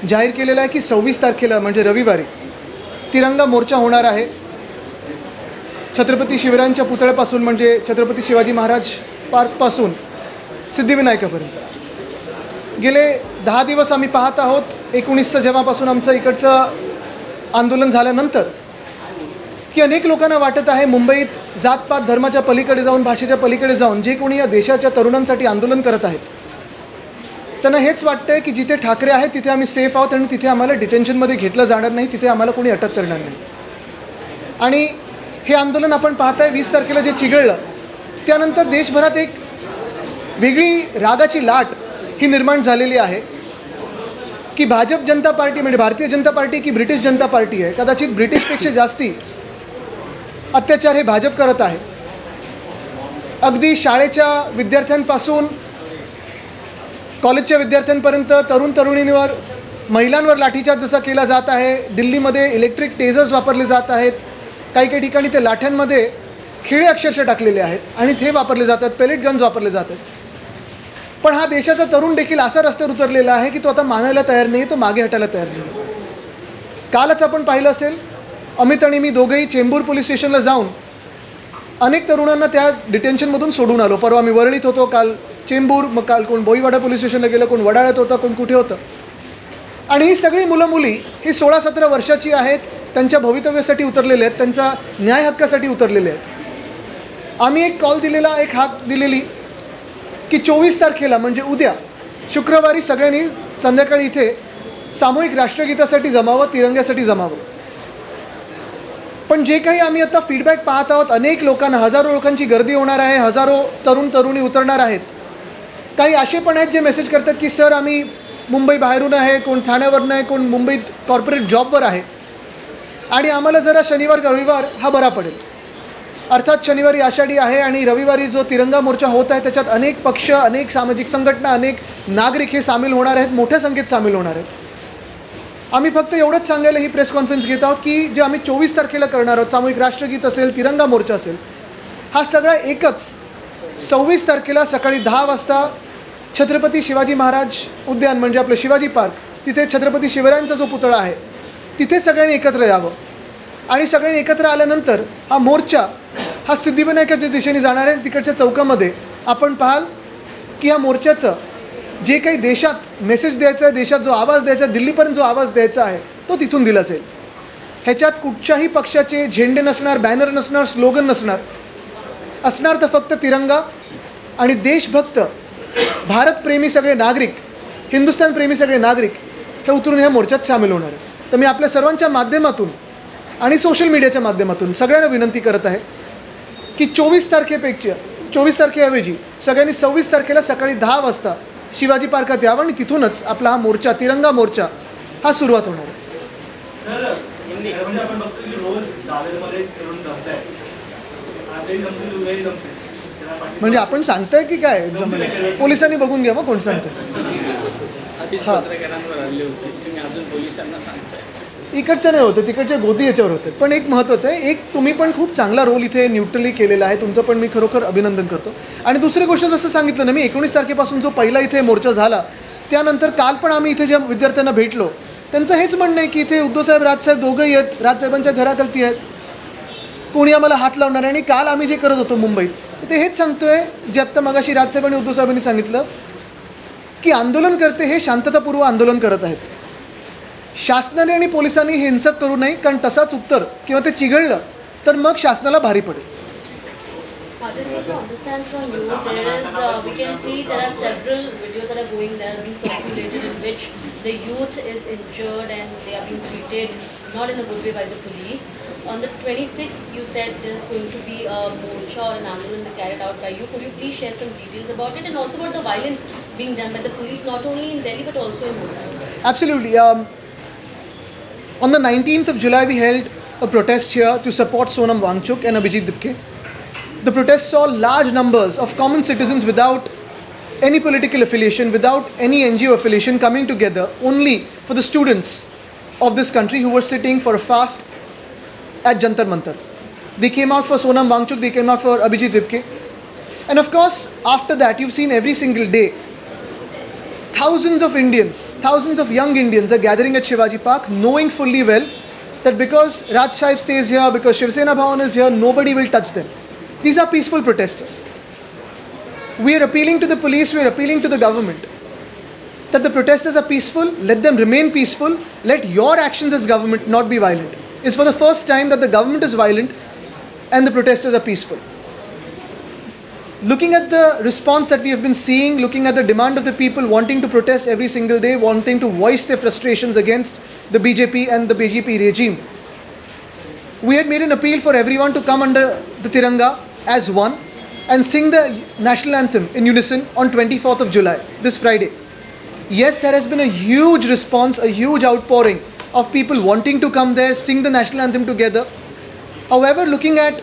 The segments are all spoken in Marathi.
जाहीर केलेला आहे की 26 तारखेला म्हणजे रविवारी तिरंगा मोर्चा होणार आहे. छत्रपती शिवरायांच्या पुतळ्यापासून म्हणजे छत्रपती शिवाजी महाराज पार्कपासून सिद्धिविनायकापर्यंत. गेले 10 दिवस आम्ही पाहत आहोत, 19 जेव्हापासून आमचं इकडचं आंदोलन झाल्यानंतर, की अनेक लोकांना वाटत आहे मुंबईत जातपात धर्माच्या पलीकडे जाऊन, भाषेच्या पलीकडे जाऊन जे कोणी या देशाच्या तरुणांसाठी आंदोलन करत आहेत त्यांना हेच वाटतं आहे की जिथे ठाकरे आहेत तिथे आम्ही सेफ आहोत आणि तिथे आम्हाला डिटेन्शनमध्ये घेतलं जाणार नाही, तिथे आम्हाला कोणी अटक करणार नाही. आणि हे आंदोलन आपण पाहताय 20 तारखेला जे चिघळलं त्यानंतर देशभरात एक वेगळी रागाची लाट ही निर्माण झालेली आहे की भाजप जनता पार्टी म्हणजे भारतीय जनता पार्टी की ब्रिटिश जनता पार्टी आहे. कदाचित ब्रिटिशपेक्षा जास्ती अत्याचार हे भाजप करत आहे. अगदी शाळेच्या विद्यार्थ्यांपासून कॉलेजच्या विद्यार्थ्यांपर्यंत तरुण तरुणींवर, महिलांवर लाठीचार्ज जसा केला जात आहे. दिल्लीमध्ये इलेक्ट्रिक टेझर्स वापरले जात आहेत. काही काही ठिकाणी ते लाठ्यांमध्ये खिळे अक्षरशः टाकलेले आहेत आणि ते वापरले जातात, पेलेट गन्स वापरले जातात. पण हा देशाचा तरुण देखील असा रस्त्यावर उतरलेला आहे की तो आता मानायला तयार नाही, तो मागे हटायला तयार नाही. कालच आपण पाहिलं असेल, अमित आणि मी दोघेही चेंबूर पोलीस स्टेशनला जाऊन अनेक तरुणांना त्या डिटेन्शनमधून सोडून आलो. परवा आम्ही वरळीत होतो, काल चेंबूर, मग काल कोण बोईवाडा पोलीस स्टेशनला गेलं, कोण वडाळ्यात होतं, कोण कुठे होतं. आणि ही सगळी मुलं मुली ही 16-17 वर्षाची आहेत, त्यांच्या भवितव्यासाठी उतरलेले आहेत, त्यांचा न्याय हक्कासाठी उतरलेले आहेत. आम्ही एक कॉल दिलेला, एक हाक दिलेली की 24 तारखेला म्हणजे उद्या शुक्रवारी सगळ्यांनी संध्याकाळी इथे सामूहिक राष्ट्रगीतासाठी जमावं, तिरंग्यासाठी जमावं. पण जे काही आम्ही आता फीडबॅक पाहत आहोत, अनेक लोकांना, हजारो लोकांची गर्दी होणार आहे, हजारो तरुण तरुणी उतरणार आहेत. काही असे पण आहेत जे मेसेज करतात की सर आम्ही मुंबई बाहेरून आहे, कोण ठाण्यावरून आहे, कोण मुंबईत कॉर्पोरेट जॉबवर आहे आणि आम्हाला जरा शनिवार रविवार हा बरा पडेल. अर्थात शनिवारी आषाढी आहे आणि रविवारी जो तिरंगा मोर्चा होत आहे त्याच्यात अनेक पक्ष, अनेक सामाजिक संघटना, अनेक नागरिक हे सामील होणार आहेत, मोठ्या संख्येत सामील होणार आहेत. आम्ही फक्त एवढंच सांगायला ही प्रेस कॉन्फरन्स घेत आहोत की जे आम्ही 24 तारखेला करणार आहोत, सामूहिक राष्ट्रगीत असेल, तिरंगा मोर्चा असेल, हा सगळा एकच 26 तारखेला सकाळी 10 वाजता छत्रपती शिवाजी महाराज उद्यान म्हणजे आपलं शिवाजी पार्क, तिथे छत्रपती शिवरायांचा जो पुतळा आहे तिथे सगळ्यांनी एकत्र यावं. आणि सगळ्यांनी एकत्र आल्यानंतर हा मोर्चा हा सिद्धिविनायकाच्या दिशेने जाणार आहे. तिकडच्या चौकामध्ये आपण पाहाल की ह्या मोर्चाचं जे काही देशात मेसेज द्यायचा आहे, देशात जो आवाज द्यायचा आहे, दिल्लीपर्यंत जो आवाज द्यायचा आहे तो तिथून दिला जाईल. ह्याच्यात कुठच्याही पक्षाचे झेंडे नसणार, बॅनर नसणार, स्लोगन नसणार. असणार तर फक्त तिरंगा आणि देशभक्त, भारतप्रेमी सगळे नागरिक, हिंदुस्थानप्रेमी सगळे नागरिक हे उतरून ह्या मोर्चात सामील होणार आहे. तर मी आपल्या सर्वांच्या माध्यमातून आणि सोशल मीडियाच्या माध्यमातून सगळ्यांना विनंती करत आहे की 24 तारखेऐवजी सगळ्यांनी 26 तारखेला सकाळी 10 वाजता शिवाजी पार्कात यावं आणि तिथूनच आपला हा मोर्चा, तिरंगा मोर्चा हा सुरुवात होणार आहे. म्हणजे आपण सांगताय की काय जमलं? पोलिसांनी बघून घ्या मग कोण सांगतंय. हां, इकडच्या नाही होतं, तिकडच्या गोदी याच्यावर होते. पण एक महत्त्वाचं आहे, एक तुम्ही पण खूप चांगला रोल इथे न्यूट्रली केलेला आहे, तुमचं पण मी खरोखर अभिनंदन करतो. आणि दुसरी गोष्ट जसं सांगितलं ना मी, 19 तारखेपासून जो पहिला इथे मोर्चा झाला त्यानंतर काल पण आम्ही इथे ज्या विद्यार्थ्यांना भेटलो त्यांचं हेच म्हणणं आहे की इथे उद्धवसाहेब, राजसाहेब दोघंही आहेत, राजसाहेबांच्या घराखालती आहेत, कोणी आम्हाला हात लावणार आहे. आणि काल आम्ही जे करत होतो मुंबईत ते हेच सांगतोय जे आत्ता मगाशी राजसाहेब आणि उद्धवसाहेबांनी सांगितलं की आंदोलन करते हे शांततापूर्व आंदोलन करत आहेत. शासनाने आणि पोलिसांनी हे हिंसक करू नये, कारण तसाच उत्तर किंवा ते चिघळलं तर मग शासनाला भारी पडेल. To understand from you, we can see there are several videos that are going there, being circulated in which the youth is injured and they are being treated not in a good way by the police. On the 26th, you said there is going to be a morcha or an andolan carried out by you. Could you please share some details about it and also about the violence being done by the police not only in Delhi but also in Mumbai? Absolutely. On the 19th of July, we held a protest here to support Sonam Wangchuk and Abhijit Dipke. The protest saw large numbers of common citizens without any political affiliation, without any NGO affiliation coming together only for the students of this country who were sitting for a fast at Jantar Mantar. They came out for Sonam Wangchuk, they came out for Abhijit Dipke. And of course, after that, you've seen every single day thousands of Indians, thousands of young Indians are gathering at Shivaji Park, knowing fully well that because Raj Sahib stays here, because Shiv Sena Bhavan is here, nobody will touch them. These are peaceful protesters. We are appealing to the police, we are appealing to the government that the protesters are peaceful, let them remain peaceful, let your actions as government not be violent. It's for the first time that the government is violent and the protesters are peaceful. Looking at the response that we have been seeing, looking at the demand of the people wanting to protest every single day, wanting to voice their frustrations against the BJP and the BJP regime, we had made an appeal for everyone to come under the Tiranga as one and sing the national anthem in unison on 24th of July, this Friday. Yes, there has been a huge response, a huge outpouring of people wanting to come there, sing the national anthem together. However, looking at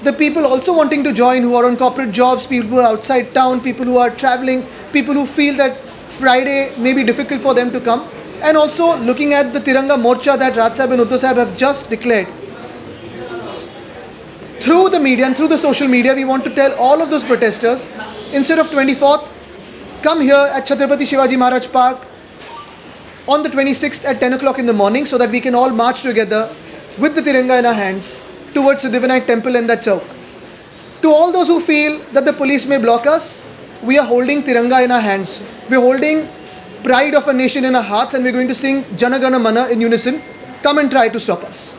the people also wanting to join who are on corporate jobs, people who are outside town, people who are traveling, people who feel that Friday may be difficult for them to come, and also looking at the Tiranga Morcha that Raj Sahib and Uddhav Sahib have just declared. Through the media and through the social media, we want to tell all of those protesters, instead of 24th, come here at Chhatrapati Shivaji Maharaj Park on the 26th at 10 o'clock in the morning so that we can all march together with the Tiranga in our hands towards the Divinite Temple and that chowk. To all those who feel that the police may block us, we are holding Tiranga in our hands. We are holding pride of a nation in our hearts, and we are going to sing Jana Gana Mana in unison. Come and try to stop us.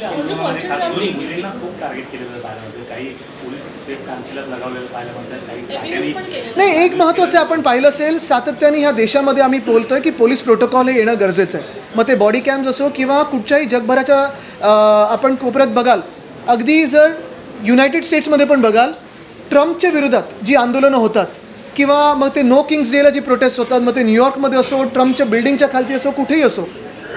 Also questions on मुलींना खूप टार्गेट केलेलं पाहायला मिळतं. काही पोलीस स्टेट काउन्सिलर लगावलेलं पाहायला मिळतात. काही abuse पण केलेलं. नाही, एक महत्त्वाचं आपण पाहिलं असेल, सातत्याने ह्या देशामध्ये आम्ही बोलतोय की पोलीस प्रोटोकॉल हे येणं गरजेचं आहे. मग ते बॉडी कॅम्स असो किंवा कुठच्याही जगभराच्या आपण कोपऱ्यात बघाल, अगदी जर युनायटेड स्टेट्समध्ये पण बघाल, ट्रम्पच्या विरोधात जी आंदोलनं होतात किंवा मग ते नो किंग्स डेला जी प्रोटेस्ट होतात, मग ते न्यूयॉर्कमध्ये असो, ट्रम्पच्या बिल्डिंगच्या खालती असो, कुठेही असो,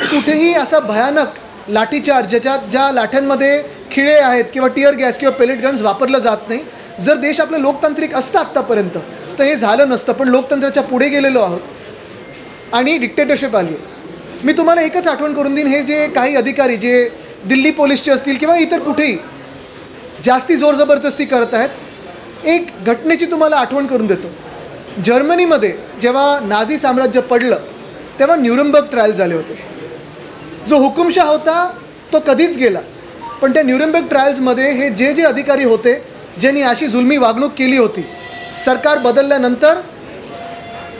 कुठेही असा भयानक लाठीचार्ज ज्या लाठ्यांमध्ये खिळे आहेत किंवा टिअर गॅस किंवा पेलेट गन्स वापरलं जात नाही. जर देश आपलं लोकतांत्रिक असतं आत्तापर्यंत तर हे झालं नसतं, पण लोकतंत्राच्या पुढे गेलेलो आहोत आणि डिक्टेटरशिप आली आहे. मी तुम्हाला एकच आठवण करून देईन, हे जे काही अधिकारी जे दिल्ली पोलीसचे असतील किंवा इतर कुठेही जास्ती जोर जबरदस्ती करत आहेत, एक घटनेची तुम्हाला आठवण करून देतो. जर्मनीमध्ये जेव्हा नाझी साम्राज्य पडलं तेव्हा न्यूरमबर्ग ट्रायल झाले होते. जो हुकुमशाह होता तो कधीच गेला, पण त्या न्यूरमबर्ग ट्रायल्समध्ये हे जे अधिकारी होते ज्यांनी अशी जुलमी वागणूक केली होती, सरकार बदलल्यानंतर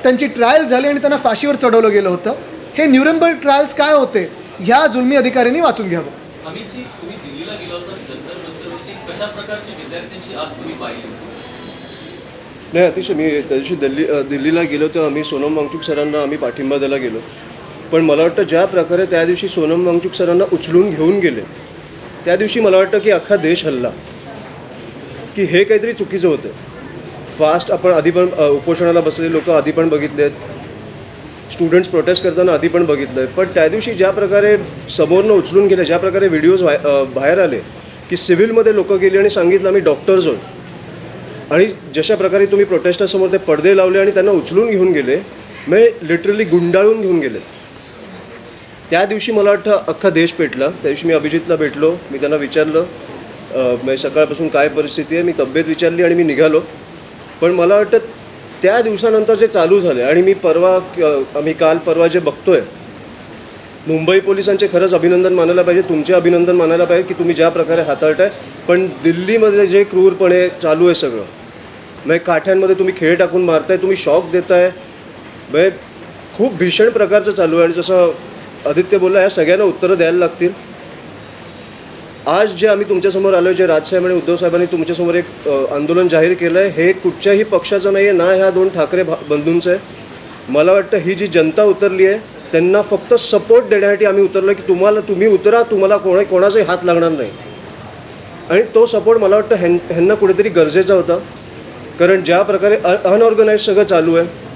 त्यांची ट्रायल झाली आणि त्यांना फाशीवर चढवलं गेलं होतं. हे न्यूरमबर्ग ट्रायल्स काय होते ह्या जुलमी अधिकाऱ्यांनी वाचून घ्यावं. अमितजी, तुम्ही दिल्लीला गेला होता, जंतर मंतरवरती कशा प्रकारची विद्यार्थ्यांची आज तुम्ही पाहिली? नाही, अतिशय मी त्या दिवशी दिल्लीला गेलो तेव्हा आम्ही सोनम वांगचुक सरांना आम्ही पाठिंबा द्यायला गेलो. पण मला वाटतं ज्या प्रकारे त्या दिवशी सोनम वांगचुक सरांना उचलून घेऊन गेले, त्या दिवशी मला वाटतं की अख्खा देश हल्ला, की हे काहीतरी चुकीचं होतं. फास्ट आपण आधी पण उपोषणाला बसलेले लोक आधी पण बघितले आहेत, स्टुडंट्स प्रोटेस्ट करताना आधी पण बघितलं आहे. पण त्या दिवशी ज्या प्रकारे समोरनं उचलून गेले, ज्या प्रकारे व्हिडिओज बाहेर आले की सिव्हिलमध्ये लोक गेली आणि सांगितलं आम्ही डॉक्टर्स आहोत, आणि जशा प्रकारे तुम्ही प्रोटेस्टरसमोर ते पडदे लावले आणि त्यांना उचलून घेऊन गेले, म्हणजे लिटरली गुंडाळून घेऊन गेले. त्या दिवशी मला वाटतं अख्खा देश पेटला. त्या दिवशी मी अभिजितला भेटलो, मी त्यांना विचारलं म्हणजे सकाळपासून काय परिस्थिती आहे, मी तब्येत विचारली आणि मी निघालो. पण मला वाटतं त्या दिवसानंतर जे चालू झाले, आणि मी आम्ही काल परवा जे बघतोय, मुंबई पोलिसांचे खरंच अभिनंदन मानायला पाहिजे, तुमचे अभिनंदन मानायला पाहिजे की तुम्ही ज्या प्रकारे हाताळताय. पण दिल्लीमध्ये जे क्रूरपणे चालू आहे सगळं, म्हणजे काठ्यांमध्ये तुम्ही खेळ टाकून मारताय, तुम्ही शॉक देताय, म्हणजे खूप भीषण प्रकारचं चालू आहे. आणि जसं आदित्य बोलला, या सगळ्यांना उत्तरं द्यायला लागतील. आज जे आम्ही तुमच्यासमोर आलो, जे राजसाहेब आणि उद्धव साहेबांनी तुमच्यासमोर एक आंदोलन जाहीर केलं आहे, हे कुठच्याही पक्षाचं नाही आहे, ना ह्या दोन ठाकरे बंधूंचं आहे. मला वाटतं ही जी जनता उतरली आहे त्यांना फक्त सपोर्ट देण्यासाठी आम्ही उतरलो की तुम्ही उतरा, तुम्हाला कोणाचाही हात लागणार नाही. आणि तो सपोर्ट मला वाटतं ह्यांना कुठेतरी गरजेचा होता, कारण ज्या प्रकारे अनऑर्गनाईज सगळं चालू आहे,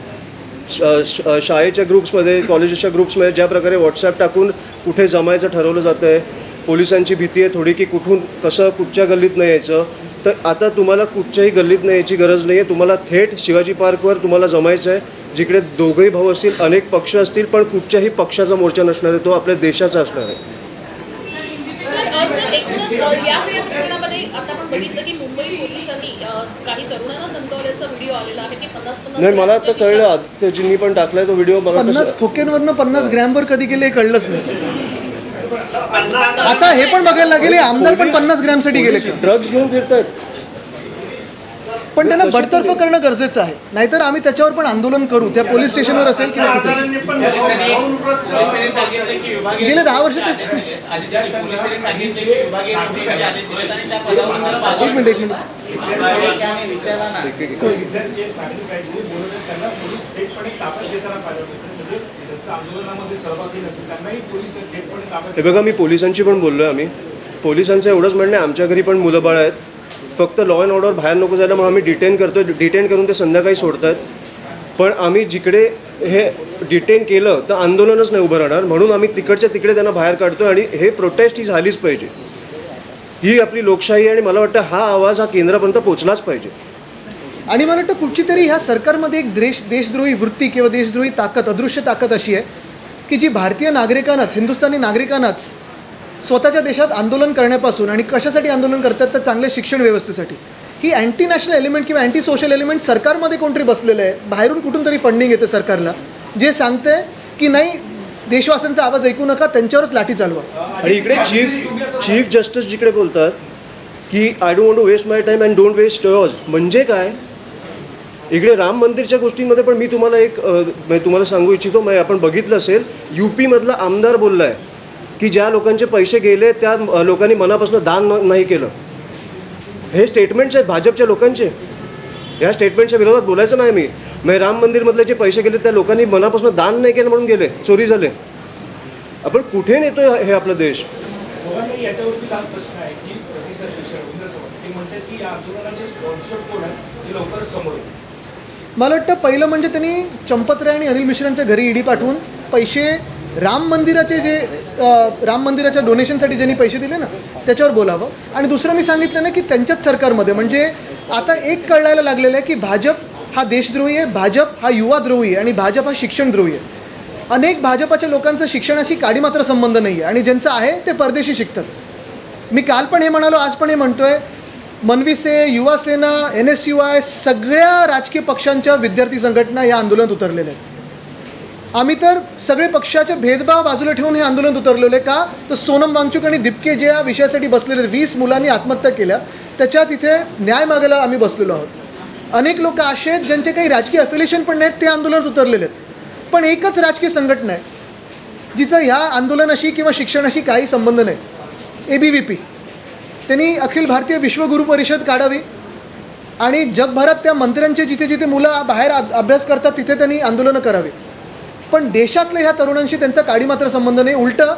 शाळेच्या ग्रुप्समध्ये, कॉलेजेसच्या ग्रुप्समध्ये ज्या प्रकारे व्हॉट्सॲप टाकून कुठे जमायचं ठरवलं जातं आहे, पोलिसांची भीती आहे थोडी की कुठून कसं कुठच्या गल्लीत नाही यायचं. तर आता तुम्हाला कुठच्याही गल्लीत नाही यायची गरज नाही आहे, तुम्हाला थेट शिवाजी पार्कवर तुम्हाला जमायचं आहे, जिकडे दोघंही भाऊ असतील, अनेक पक्ष असतील, पण कुठच्याही पक्षाचा मोर्चा नसणार आहे, तो आपल्या देशाचा असणार आहे. सर, एकूणच या सगळ्या प्रकरणामध्ये आता आपण बघितलं की मुंबई पोलिसांनी काही तरुणांना धमकावल्याचा व्हिडिओ आलेला आहे की 50-50 नाही, मला आता कळलं आदित्यजींनी पण टाकलाय तो व्हिडिओ. मला 50 खोक्यांवरनं 50 ग्रॅमवर कधी गेले हे कळलंच नाही. आता हे पण बघायला लागेल हे आमदार पण 50 ग्रॅमसाठी गेले का? ड्रग्ज घेऊन फिरतायत. पण त्यांना बडतर्फ करणं गरजेचं आहे, नाहीतर आम्ही त्याच्यावर पण आंदोलन करू, त्या पोलीस स्टेशनवर असेल किंवा कुठे. गेले 10 वर्ष तेच. एक मिनिट हे बघा, मी पोलिसांची पण बोललो आहे. आम्ही पोलिसांचं एवढंच म्हणणं आहे, आमच्या घरी पण मुलं बाळ आहेत, फक्त लॉ अँड ऑर्डर बाहेर नको जायला म्हणून आम्ही डिटेन करतो. डिटेन करून ते संध्याकाळी सोडत आहेत. पण आम्ही जिकडे हे डिटेन केलं तर आंदोलनच नाही उभं राहणार, म्हणून आम्ही तिकडच्या तिकडे त्यांना बाहेर काढतो. आणि हे प्रोटेस्ट ही झालीच पाहिजे. ही आपली लोकशाही आहे आणि मला वाटतं हा आवाज हा केंद्रापर्यंत पोचलाच पाहिजे. आणि मला वाटतं कुठची तरी ह्या सरकारमध्ये एक देशद्रोही वृत्ती किंवा देशद्रोही ताकद, अदृश्य ताकद अशी आहे की जी भारतीय नागरिकांनाच, हिंदुस्थानी नागरिकांनाच स्वतःच्या देशात आंदोलन करण्यापासून, आणि कशासाठी आंदोलन करतात तर चांगल्या शिक्षण व्यवस्थेसाठी, ही अँटी नॅशनल एलिमेंट किंवा अँटी सोशल एलिमेंट सरकारमध्ये कोणतरी बसलेलं आहे. बाहेरून कुठून तरी फंडिंग येते सरकारला, जे सांगते की नाही देशवासियांचा आवाज ऐकू नका, त्यांच्यावरच लाठी चालवा. आणि इकडे चीफ जस्टिस जिकडे बोलतात की I don't want to waste my time and don't waste yours, म्हणजे काय? इकडे राम मंदिरच्या गोष्टींमध्ये पण मी तुम्हाला तुम्हाला सांगू इच्छितो. आपण बघितलं असेल, UP-मधला आमदार बोलला आहे की ज्या लोकांचे पैसे गेले त्या लोकांनी मनापासून दान नाही केलं. हे स्टेटमेंट्स आहेत भाजपच्या लोकांचे. या स्टेटमेंटच्या विरोधात बोलायचं नाही मी. राम मंदिरमधले जे पैसे गेले त्या लोकांनी मनापासून दान नाही केलं म्हणून गेले, चोरी झाले. आपण कुठे नेतोय हे आपला देश? दोघांनाही याच्यावरती काल प्रश्न आहे की प्रतिसाद रवींद्र चव्हाण ते म्हणतात की या आंदोलनाचे स्पॉन्सर कोण आहे ते लवकर समोर येईल. मला वाटतं पहिलं म्हणजे त्यांनी चंपतराय आणि अनिल मिश्रांच्या घरी ईडी पाठवून पैसे राम मंदिराच्या डोनेशनसाठी ज्यांनी पैसे दिले ना त्याच्यावर बोलावं. आणि दुसरं मी सांगितलं ना की त्यांच्याच सरकारमध्ये म्हणजे आता एक कळायला लागलेलं आहे की भाजप हा देशद्रोही आहे, भाजप हा युवाद्रोही आहे आणि भाजप हा शिक्षणद्रोही आहे. अनेक भाजपाच्या लोकांचा शिक्षणाशी काडी मात्र संबंध नाही आहे आणि ज्यांचं आहे ते परदेशी शिकतात. मी काल पण हे म्हणालो, आज पण हे म्हणतोय, मनविसे, युवा सेना, NSUI सगळ्या राजकीय पक्षांच्या विद्यार्थी संघटना या आंदोलनात उतरलेल्या आहेत. आम्ही तर सगळे पक्षाचे भेदभाव बाजूला ठेवून हे आंदोलन उतरलेलं आहे. का तर सोनम वांगचुक आणि दीपके जे या विषयासाठी बसलेले 20 मुलांनी आत्महत्या केल्या त्याच्यात इथे न्याय मागायला आम्ही बसलेलो आहोत. अनेक लोक असे आहेत ज्यांचे काही राजकीय अफिलिएशन पण नाहीत, ते आंदोलनात उतरलेले आहेत. पण एकच राजकीय संघटना आहे जिचा ह्या आंदोलनाशी किंवा शिक्षणाशी काही संबंध नाही, ABVP. त्यांनी अखिल भारतीय विश्वगुरू परिषद काढावी आणि जगभरात त्या मंत्र्यांचे जिथे जिथे मुलं बाहेर अभ्यास करतात तिथे त्यांनी आंदोलनं करावी. पण देशातल्या ह्या तरुणांशी त्यांचा काडी मात्र संबंध नाही. उलटं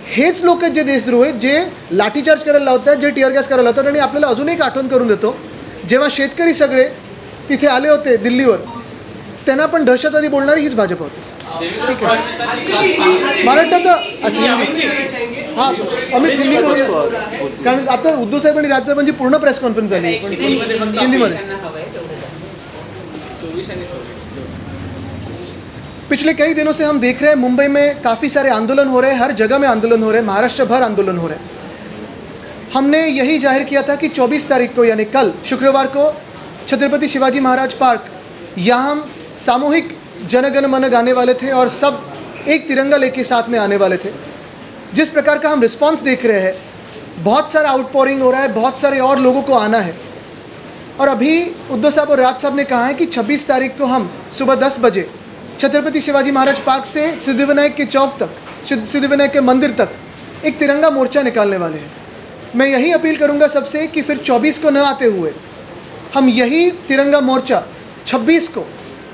हेच लोक आहेत जे देशद्रोही आहेत, जे लाठीचार्ज करायला लावतात, जे टिअर गॅस करायला लावतात. आणि आपल्याला अजून एक आठवण करून देतो, जेव्हा शेतकरी सगळे तिथे आले होते दिल्लीवर, त्यांना पण दहशतवादी बोलणारी हीच भाजप होती. ठीक आहे, मला वाटतं तर अच्छा हां अमित हिंदी करू, कारण आता उद्धव साहेबांनी राज्यसभांची पूर्ण प्रेस कॉन्फ्रेन्स झाली पण हिंदीमध्ये. पिछले कई दिनों से हम देख रहे हैं मुंबई में काफ़ी सारे आंदोलन हो रहे हैं, हर जगह में आंदोलन हो रहे हैं, महाराष्ट्र भर आंदोलन हो रहे हैं. हमने यही जाहिर किया था कि 24 तारीख को यानी कल शुक्रवार को छत्रपति शिवाजी महाराज पार्क यहाँ हम सामूहिक जनगण मन गाने वाले थे और सब एक तिरंगा लेके साथ में आने वाले थे. जिस प्रकार का हम रिस्पांस देख रहे हैं, बहुत सारा आउटपोरिंग हो रहा है, बहुत सारे और लोगों को आना है. और अभी उद्धव साहब और राज साहब ने कहा है कि 26 तारीख को हम सुबह 10 बजे छत्रपति शिवाजी महाराज पार्क से सिद्धिविनायक के चौक तक, सिद्धिविनायक के मंदिर तक एक तिरंगा मोर्चा निकालने वाले हैं. मैं यही अपील करूंगा सबसे कि फिर 24 को न आते हुए हम यही तिरंगा मोर्चा 26 को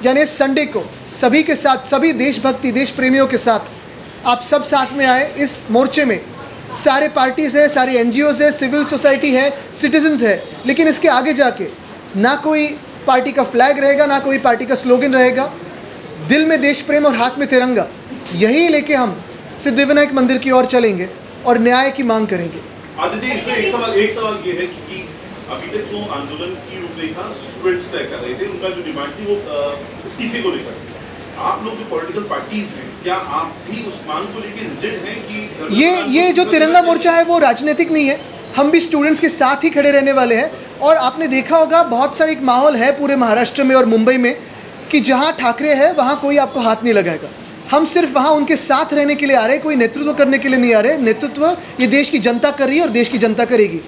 यानी संडे को सभी के साथ, सभी देशभक्ति देश प्रेमियों के साथ आप सब साथ में आए. इस मोर्चे में सारे पार्टीज़ है, सारे NGOs है, सिविल सोसाइटी है, सिटीजन्स है, लेकिन इसके आगे जाके ना कोई पार्टी का फ्लैग रहेगा, ना कोई पार्टी का स्लोगन रहेगा. दिल में देश प्रेम और हाथ में तिरंगा, यही लेके हम सिद्धिविनायक मंदिर की ओर चलेंगे और न्याय की मांग करेंगे. आदित्य, इसमें एक सवाल ये है कि अभी तक जो आंदोलन की रूपरेखा स्टूडेंट्स तय कर रहे थे, उनका जो डिमांड थी वो इस्तीफे को लेकर. आप लोग जो पॉलिटिकल पार्टीज हैं, क्या आप भी उस मांग को लेकर रिजिड हैं कि ये जो तिरंगा मोर्चा है वो राजनीतिक नहीं है. हम भी स्टूडेंट्स के साथ ही खड़े रहने वाले हैं। और आपने देखा होगा बहुत सारा एक माहौल है पूरे महाराष्ट्र में और मुंबई में कि जहाँ ठाकरे है वहाँ कोई आपको हाथ नहीं लगाएगा। हम सिर्फ वहाँ उनके साथ रहने के लिए आ रहे हैं, कोई नेतृत्व करने के लिए नहीं आ रहे। नेतृत्व ये देश की जनता कर रही है और देश की जनता करेगी।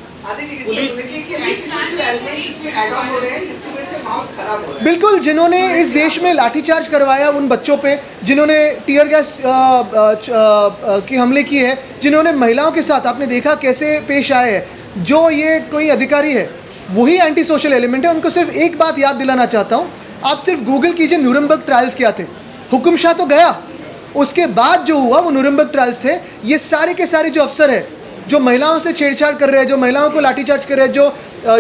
बिल्कुल, जिन्होंने इस देश में लाठीचार्ज करवाया उन बच्चों पे, जिन्होंने टीयर गैस की हमले किए हैं, जिन्होंने महिलाओं के साथ आपने देखा कैसे पेश आए हैं, जो ये कोई अधिकारी है वही एंटी सोशल एलिमेंट है। उनको सिर्फ एक बात याद दिलाना चाहता हूँ, आप सिर्फ गूगल कीजिए न्यूरमबर्ग ट्रायल्स क्या थे। हुकुम शाह तो गया, उसके बाद जो हुआ वो न्यूरमबर्ग ट्रायल्स थे। ये सारे के सारे जो अफसर है जो महिलाओं से छेड़छाड़ कर रहे हैं, जो महिलाओं को लाठीचार्ज कर रहे हैं, जो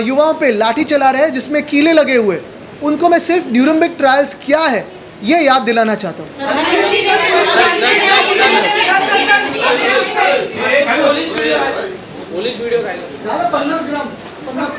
युवाओं पे लाठी चला रहे हैं जिसमें कीले लगे हुए, उनको मैं सिर्फ न्यूरमबर्ग ट्रायल्स क्या है ये याद दिलाना चाहता हूँ। पोलीस व्हिडिओ काय 50 ग्राम 50